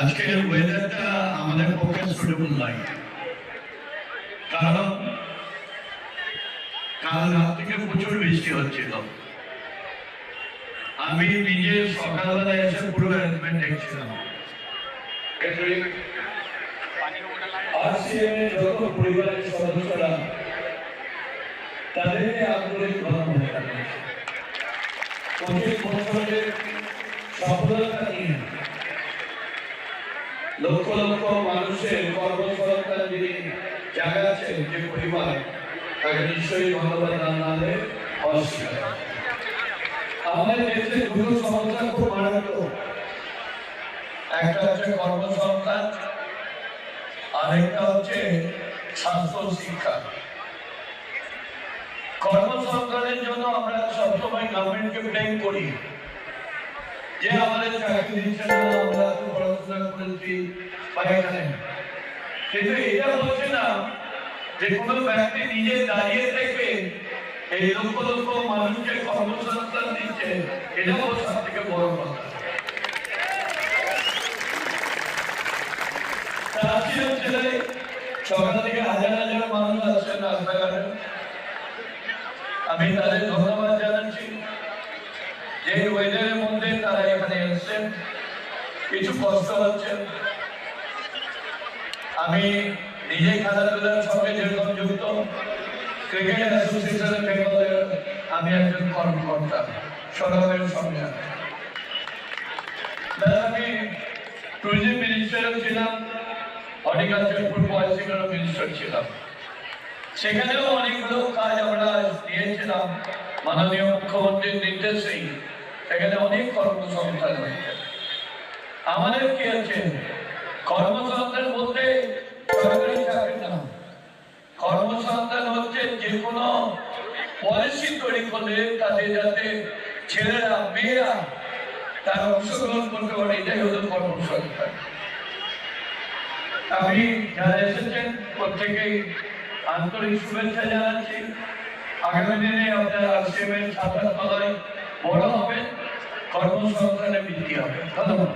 আজকের ওয়েদারটা আমাদের পক্ষে সুটেবল নয়, কারণ কাল রাত থেকে প্রচুর বৃষ্টি হচ্ছিল। আমি নিজে সকালবেলায় এসে পুরো অ্যারেঞ্জমেন্ট দেখছিলাম। যত পরিবারের সদস্যরা তাদেরকে আন্তরিকভাবে মনে রাখছে 25 বছরের সফলতা নিয়ে লক্ষ লক্ষ মানুষের কর্মসংস্থান যিনি জাগাচ্ছেন যে পরিবার, তাকে নিশ্চয়ই ধন্যবাদ জানালে অস্বীকার। আমাদের দেশে দুটো সমস্যা খুব মারাত্মক, একটা হচ্ছে কর্মসংস্থান, আরেকটা হচ্ছে স্বাস্থ্য শিক্ষা। কর্মসংস্থানের জন্য আমরা সবসময় গভর্নমেন্টকে ব্লেম করি যে আমাদের চাকরি দিচ্ছে না, আমরা তো পড়াশোনা করেছি পাই না। কিন্তু এটা বলছে না যে কোনো ব্যক্তি নিজে দাঁড়িয়ে থেকে এই লক্ষ লক্ষ মানুষকে কর্মসংস্থান দিচ্ছে, এটাও সব থেকে বড় কথা। সকাল থেকে হাজার হাজার মানুষ আসছেন রাস্তাঘাটে, আমি তাদের ধন্যবাদ জানাচ্ছি যে ওয়েদারের মধ্যে তারা এখানে এসেছেন। কিছু কষ্ট হচ্ছে, আমি নিজে খেলাধুলার সঙ্গে যেরকম যুক্ত, ক্রিকেট অ্যাসোসিয়েশনের বেঙ্গলের আমি একজন কর্মকর্তা, সরকারের সঙ্গে আমি ট্যুরিজম মিনিস্টারও ছিলাম, হর্টিকালচার ফুড পলিসিরও মিনিস্টার ছিলাম। সেখানেও অনেকগুলো কাজ আমরা দিয়েছিলাম মাননীয় মুখ্যমন্ত্রীর নির্দেশেই। সেখানে অনেক কর্মসংস্থান হয়েছে। আমাদের কি আছে কর্মসংস্থান বলতে সরকারি চাকরি না, কর্মসংস্থান হচ্ছে যে কোনো পলিসি তৈরি করলে তাতে যাতে ছেলেরা মেয়েরা তার অংশগ্রহণ করতে পারে, এটাই হলো কর্মসংস্থান। আমি যারা এসেছেন প্রত্যেকেই আন্তরিক শুভেচ্ছা জানাচ্ছি। আগামী দিনে আপনারা আরসিএমের ছাত্রতলায় বড় হবেন, কর্মসংস্থানে বৃদ্ধি হবে। ধন্যবাদ।